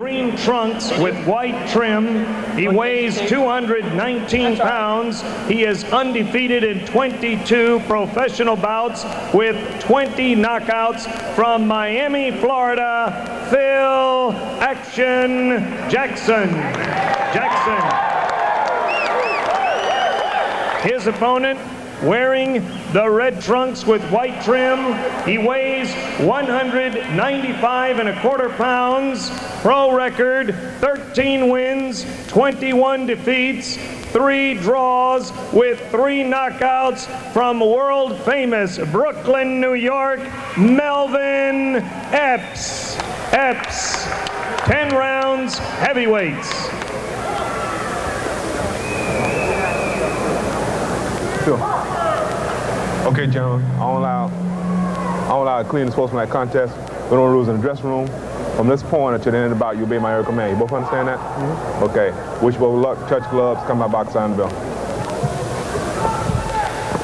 green trunks with white trim. He weighs 219 pounds. He is undefeated in 22 professional bouts with 20 knockouts. From Miami, Florida, Phil Action Jackson. His opponent, wearing the red trunks with white trim, he weighs 195.25 pounds. Pro record, 13 wins, 21 defeats, 3 draws with 3 knockouts. From world famous Brooklyn, New York, Melvin Epps. 10 rounds, heavyweights. Okay, gentlemen, I don't allow a clean and sportsmanlike contest. We don't lose in the dressing room. From this point until the end of the bout, you'll obey my every command. You both understand that? Mm-hmm. Okay. Wish you both luck. Touch gloves. Come by box on the bell.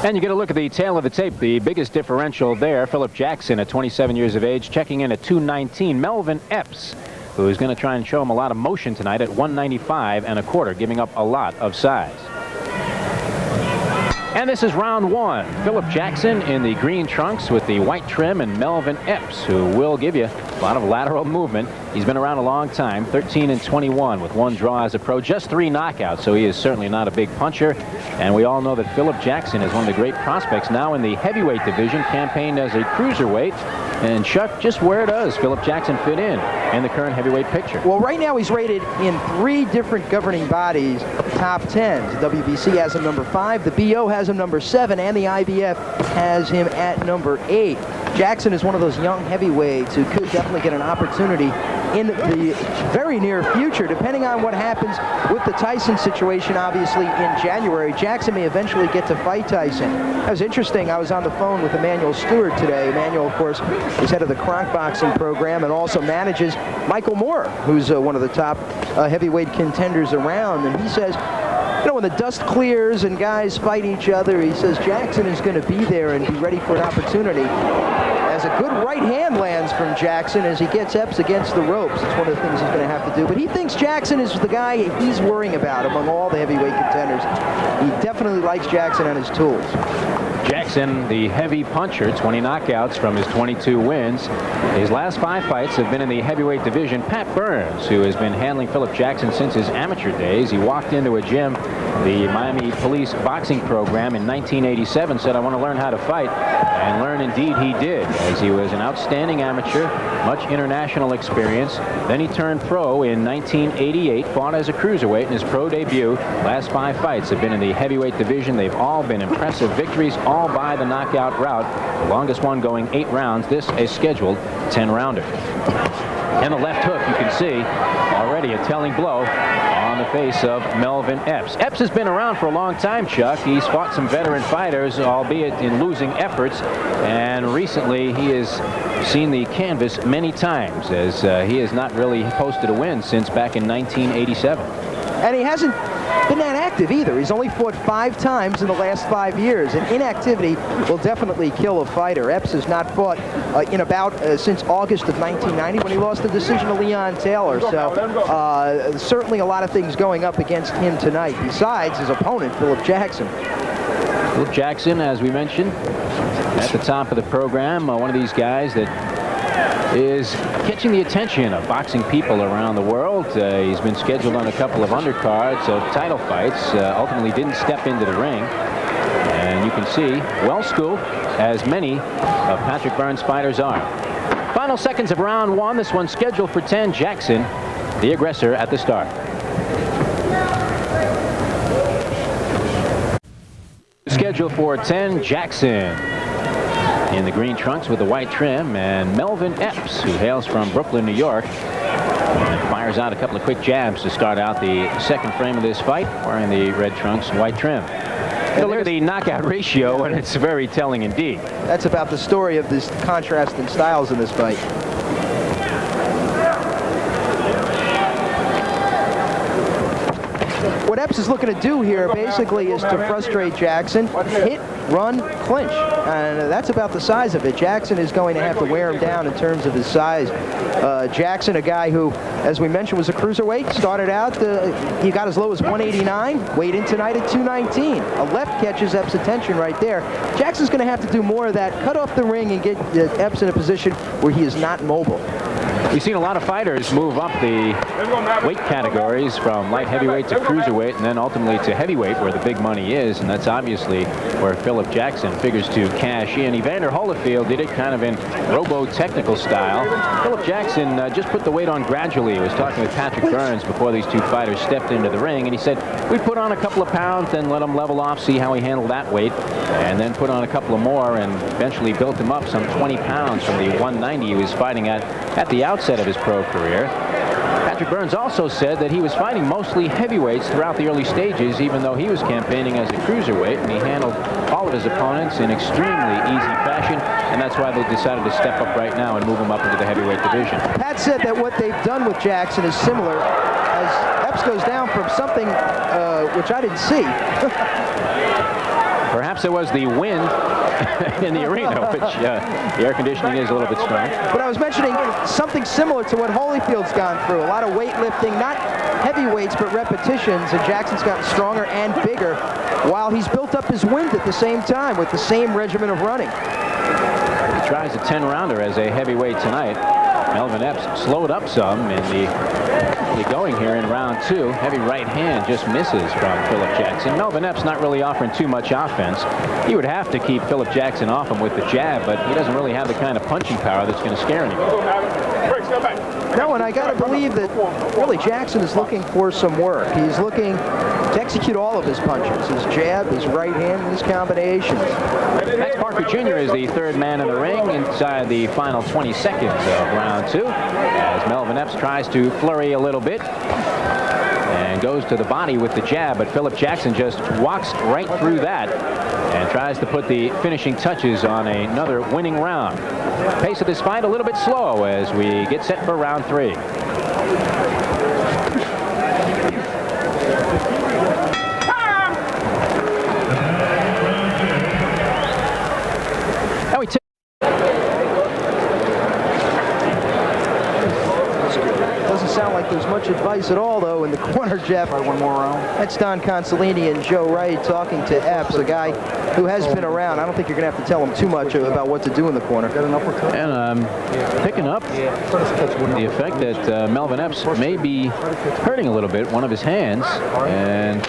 And you get a look at the tail of the tape. The biggest differential there, Philip Jackson at 27 years of age, checking in at 219. Melvin Epps, who is going to try and show him a lot of motion tonight at 195.25, giving up a lot of size. And this is round 1. Philip Jackson in the green trunks with the white trim, and Melvin Epps, who will give you a lot of lateral movement. He's been around a long time, 13-21 with 1 draw as a pro, just 3 knockouts, so he is certainly not a big puncher. And we all know that Philip Jackson is one of the great prospects now in the heavyweight division, campaigned as a cruiserweight. And Chuck, just where does Philip Jackson fit in the current heavyweight picture? Well, right now he's rated in 3 different governing bodies, top 10s. The WBC has him number 5, the BO has him number 7, and the IBF has him at number 8. Jackson is one of those young heavyweights who could definitely get an opportunity in the very near future, depending on what happens with the Tyson situation, obviously, in January. Jackson may eventually get to fight Tyson. That was interesting. I was on the phone with Emmanuel Stewart today. Emmanuel, of course, is head of the Kronk Boxing program and also manages Michael Moore, who's one of the top heavyweight contenders around. And he says, you know, when the dust clears and guys fight each other, he says Jackson is going to be there and be ready for an opportunity. As a good right hand lands from Jackson as he gets Epps against the ropes. It's one of the things he's going to have to do. But he thinks Jackson is the guy he's worrying about among all the heavyweight contenders. He definitely likes Jackson on his tools. Jackson, the heavy puncher, 20 knockouts from his 22 wins. His last 5 fights have been in the heavyweight division. Pat Burns, who has been handling Philip Jackson since his amateur days, he walked into a gym, the Miami Police boxing program, in 1987, said, I want to learn how to fight. And learn indeed he did, as he was an outstanding amateur, much international experience. Then he turned pro in 1988, fought as a cruiserweight in his pro debut. Last 5 fights have been in the heavyweight division. They've all been impressive victories, all by the knockout route. The longest one going 8 rounds. This a scheduled 10-rounder. And the left hook, you can see, already a telling blow on the face of Melvin Epps. Epps has been around for a long time, Chuck. He's fought some veteran fighters, albeit in losing efforts. And recently, he has seen the canvas many times, as he has not really posted a win since back in 1987. And he hasn't been that active either. He's only fought 5 times in the last 5 years, and inactivity will definitely kill a fighter. Epps has not fought in a bout since August of 1990 when he lost the decision to Leon Taylor. So certainly a lot of things going up against him tonight, besides his opponent, Philip Jackson. Philip Jackson, as we mentioned, at the top of the program, one of these guys that is catching the attention of boxing people around the world. He's been scheduled on a couple of undercards of title fights. Ultimately didn't step into the ring. And you can see, well schooled, as many of Patrick Burns' fighters are. Final seconds of round 1. This one scheduled for 10. Jackson, the aggressor at the start. Scheduled for 10, Jackson in the green trunks with the white trim, and Melvin Epps, who hails from Brooklyn, New York, and fires out a couple of quick jabs to start out the second frame of this fight, wearing the red trunks and white trim. And look at the knockout ratio, and it's very telling indeed. That's about the story of this contrast in styles in this fight. What Epps is looking to do here basically is to frustrate Jackson, hit run, clinch. And that's about the size of it. Jackson is going to have to wear him down in terms of his size. Jackson, a guy who, as we mentioned, was a cruiserweight. Started out, he got as low as 189, weighed in tonight at 219. A left catches Epps' attention right there. Jackson's going to have to do more of that, cut off the ring and get Epps in a position where he is not mobile. We've seen a lot of fighters move up the weight categories from light heavyweight to cruiserweight and then ultimately to heavyweight, where the big money is, and that's obviously where Philip Jackson figures to cash in. Evander Holyfield did it kind of in robo-technical style. Philip Jackson just put the weight on gradually. He was talking with Patrick Burns before these two fighters stepped into the ring, and he said, we put on a couple of pounds, then let him level off, see how he handled that weight, and then put on a couple of more and eventually built him up some 20 pounds from the 190 he was fighting at the outset of his pro career. Patrick Burns also said that he was fighting mostly heavyweights throughout the early stages, even though he was campaigning as a cruiserweight, and he handled all of his opponents in extremely easy fashion, and that's why they decided to step up right now and move him up into the heavyweight division. Pat said that what they've done with Jackson is similar, as Epps goes down from something which I didn't see. Perhaps it was the wind in the arena, which the air conditioning is a little bit strong. But I was mentioning something similar to what Holyfield's gone through. A lot of weightlifting, not heavyweights, but repetitions, and Jackson's gotten stronger and bigger while he's built up his wind at the same time with the same regimen of running. He tries a 10-rounder as a heavyweight tonight. Melvin Epps slowed up some in the going here in round 2. Heavy right hand just misses from Philip Jackson. Melvin Epps not really offering too much offense. He would have to keep Philip Jackson off him with the jab, but he doesn't really have the kind of punching power that's going to scare anyone. No, and I got to believe that really Jackson is looking for some work. He's looking to execute all of his punches, his jab, his right hand, and his combinations. Max Parker Jr. is the third man in the ring inside the final 20 seconds of round 2, as Melvin Epps tries to flurry a little bit and goes to the body with the jab, but Philip Jackson just walks right through that and tries to put the finishing touches on another winning round. Pace of this fight a little bit slow as we get set for round 3. Now we Doesn't sound like there's much advice at all, though, in the corner, Jeff. One more round. That's Don Consolini and Joe Wright talking to Epps, a guy who has been around. I don't think you're going to have to tell him too much about what to do in the corner. And picking up the effect that Melvin Epps may be hurting a little bit, one of his hands, and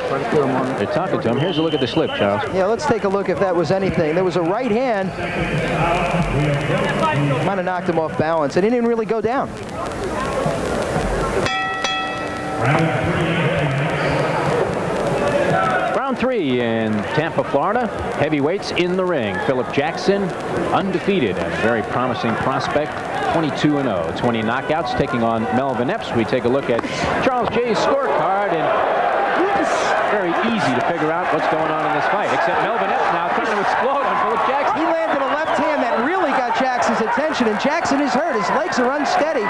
they're talking to him. Here's a look at the slip, Charles. Yeah, let's take a look if that was anything. There was a right hand. Might have knocked him off balance. It didn't even really go down. Round 3 in Tampa, Florida. Heavyweights in the ring. Philip Jackson, undefeated and a very promising prospect. 22-0, 20 knockouts, taking on Melvin Epps. We take a look at Charles J's scorecard, and it's very easy to figure out what's going on in this fight, except Melvin Epps now trying to explode on Philip Jackson. He landed a left hand that really got Jackson's attention, and Jackson is hurt. His legs are unsteady.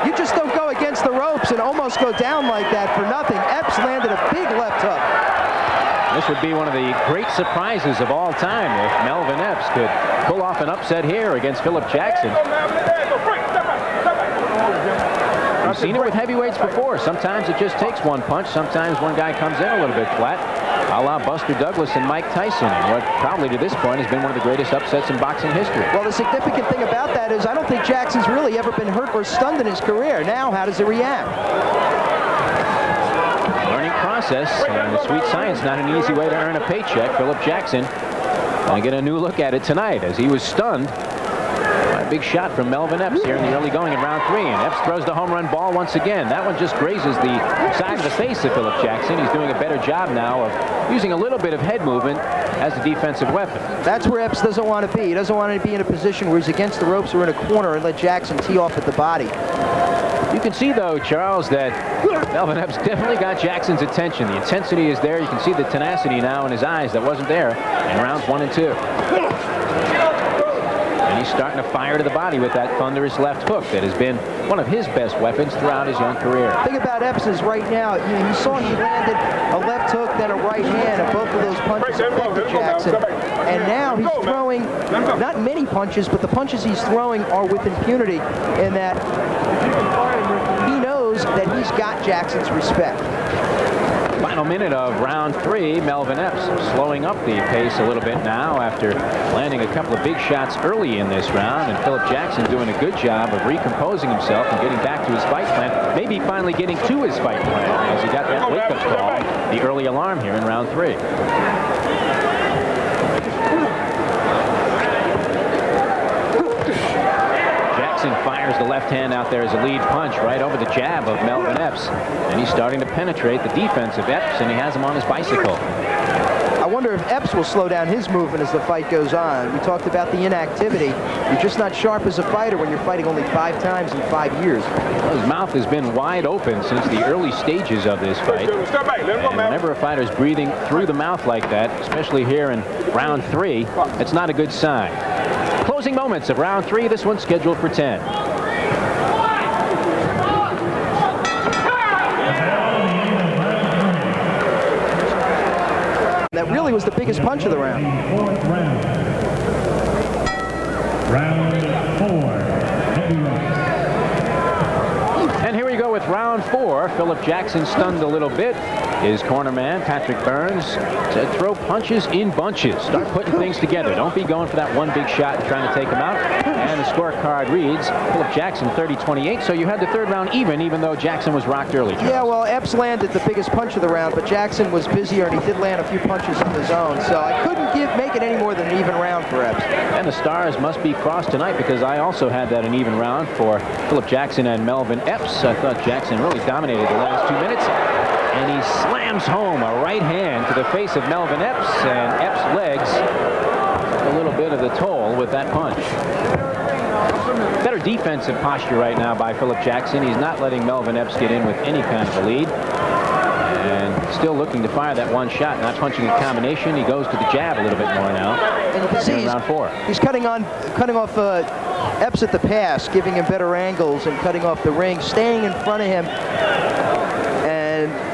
You just don't go against the ropes and almost go down like that for nothing. Epps landed a big left hook. This would be one of the great surprises of all time if Melvin Epps could pull off an upset here against Philip Jackson. We've seen it with heavyweights before. Sometimes it just takes one punch. Sometimes one guy comes in a little bit flat, a la Buster Douglas and Mike Tyson, and what probably to this point has been one of the greatest upsets in boxing history. Well, the significant thing about that is I don't think Jackson's really ever been hurt or stunned in his career. Now, how does it react? Learning process and the sweet science, not an easy way to earn a paycheck. Philip Jackson going to get a new look at it tonight as he was stunned by a big shot from Melvin Epps here in the early going in round 3, and Epps throws the home run ball once again. That one just grazes the side of the face of Philip Jackson. He's doing a better job now of using a little bit of head movement as a defensive weapon. That's where Epps doesn't want to be. He doesn't want to be in a position where he's against the ropes or in a corner and let Jackson tee off at the body. You can see, though, Charles, that Melvin Epps definitely got Jackson's attention. The intensity is there. You can see the tenacity now in his eyes that wasn't there in rounds 1 and 2. And he's starting to fire to the body with that thunderous left hook that has been one of his best weapons throughout his young career. The thing about Epps is right now, you saw he landed a left hook, then a right hand, and both of those punches affected Jackson. And now he's throwing not many punches, but the punches he's throwing are with impunity in that he knows that he's got Jackson's respect. Final minute of round 3. Melvin Epps slowing up the pace a little bit now after landing a couple of big shots early in this round, and Philip Jackson doing a good job of recomposing himself and getting back to his fight plan, maybe finally getting to his fight plan as he got that wake-up call, the early alarm here in round 3. Fires the left hand out there as a lead punch right over the jab of Melvin Epps, and he's starting to penetrate the defense of Epps, and he has him on his bicycle. I wonder if Epps will slow down his movement as the fight goes on. We talked about the inactivity. You're just not sharp as a fighter when you're fighting only 5 times in 5 years. Well, his mouth has been wide open since the early stages of this fight, and whenever a fighter's breathing through the mouth like that, especially here in round 3, it's not a good sign. Closing moments of round 3. This one's scheduled for 10. That really was the biggest punch of the round. Fourth round. Round 4. And here we go with round 4. Philip Jackson stunned a little bit. His corner man, Patrick Burns, said throw punches in bunches. Start putting things together. Don't be going for that one big shot and trying to take him out. And the scorecard reads Philip Jackson 30-28. So you had the third round even though Jackson was rocked early. Charles. Yeah, well, Epps landed the biggest punch of the round, but Jackson was busier, and he did land a few punches of his own. So I couldn't make it any more than an even round for Epps. And the stars must be crossed tonight, because I also had that an even round for Philip Jackson and Melvin Epps. I thought Jackson really dominated the last 2 minutes. And he slams home a right hand to the face of Melvin Epps, and Epps' legs took a little bit of the toll with that punch. Better defensive posture right now by Philip Jackson. He's not letting Melvin Epps get in with any kind of a lead. And still looking to fire that one shot, not punching a combination. He goes to the jab a little bit more now. And you can see round 4. He's cutting off Epps at the pass, giving him better angles and cutting off the ring, staying in front of him.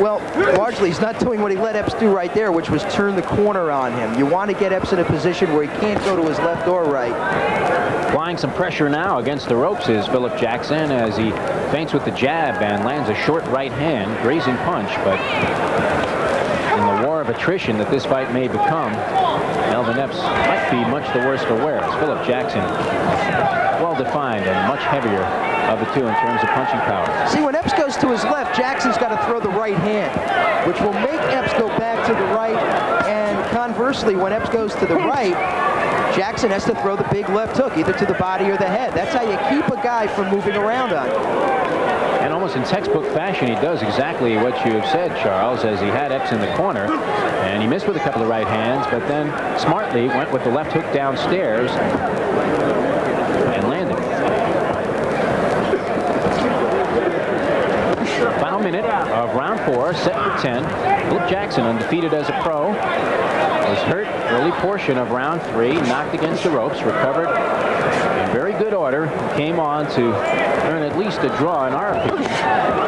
Well, largely he's not doing what he let Epps do right there, which was turn the corner on him. You want to get Epps in a position where he can't go to his left or right. Applying some pressure now against the ropes is Philip Jackson as he feints with the jab and lands a short right hand, grazing punch. But in the war of attrition that this fight may become, Melvin Epps might be much the worse for wear, as Philip Jackson, well-defined and much heavier of the two in terms of punching power. See, when Epps goes to his left, Jackson's got to throw the right hand, which will make Epps go back to the right. And conversely, when Epps goes to the right, Jackson has to throw the big left hook, either to the body or the head. That's how you keep a guy from moving around on you. And almost in textbook fashion, he does exactly what you have said, Charles, as he had Epps in the corner. And he missed with a couple of right hands, but then smartly went with the left hook downstairs and landed. Final minute of round 4, set for 10. Philip Jackson, undefeated as a pro, was hurt early portion of round 3, knocked against the ropes, recovered in very good order, came on to earn at least a draw, in our opinion,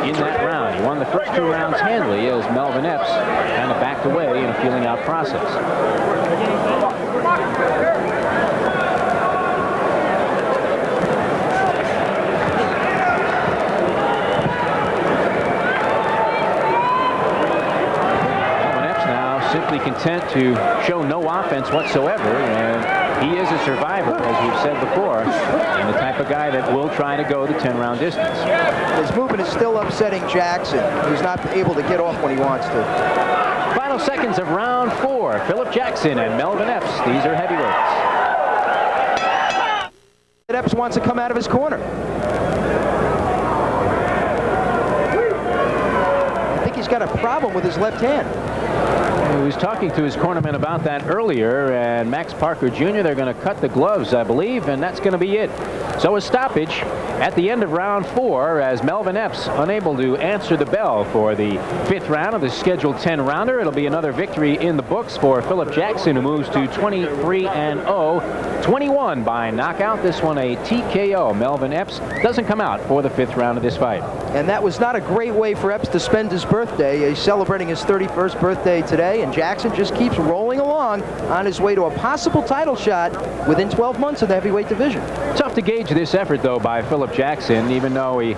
in that round. He won the first 2 rounds handily as Melvin Epps kind of backed away in a feeling out process. Simply content to show no offense whatsoever, and he is a survivor, as we've said before, and the type of guy that will try to go the 10-round distance. His movement is still upsetting Jackson, who's not able to get off when he wants to. Final seconds of round 4. Philip Jackson and Melvin Epps. These are heavyweights. Epps wants to come out of his corner. I think he's got a problem with his left hand. He was talking to his cornerman about that earlier, and Max Parker Jr., they're going to cut the gloves, I believe, and that's going to be it. So a stoppage, at the end of round 4 as Melvin Epps unable to answer the bell for the 5th round of the scheduled 10-rounder. It'll be another victory in the books for Philip Jackson, who moves to 23-0, 21 by knockout. This one a TKO. Melvin Epps doesn't come out for the 5th round of this fight. And that was not a great way for Epps to spend his birthday. He's celebrating his 31st birthday today, and Jackson just keeps rolling along on his way to a possible title shot within 12 months of the heavyweight division. Tough to gauge this effort, though, by Philip Jackson. Even though he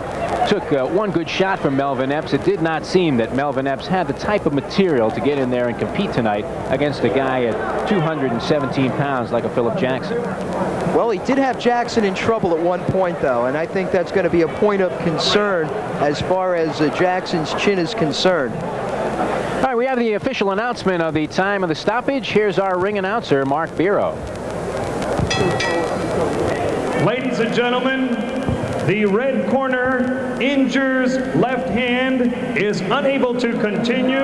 took one good shot from Melvin Epps, it did not seem that Melvin Epps had the type of material to get in there and compete tonight against a guy at 217 pounds like a Philip Jackson. Well, he did have Jackson in trouble at one point, though, and I think that's going to be a point of concern as far as Jackson's chin is concerned. All right, we have the official announcement of the time of the stoppage. Here's our ring announcer, Mark Biro. Ladies and gentlemen, the red corner injures left hand, is unable to continue.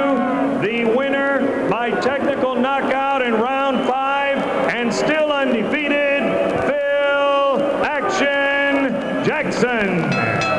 The winner by technical knockout in round 5 and still undefeated, Phil Action Jackson.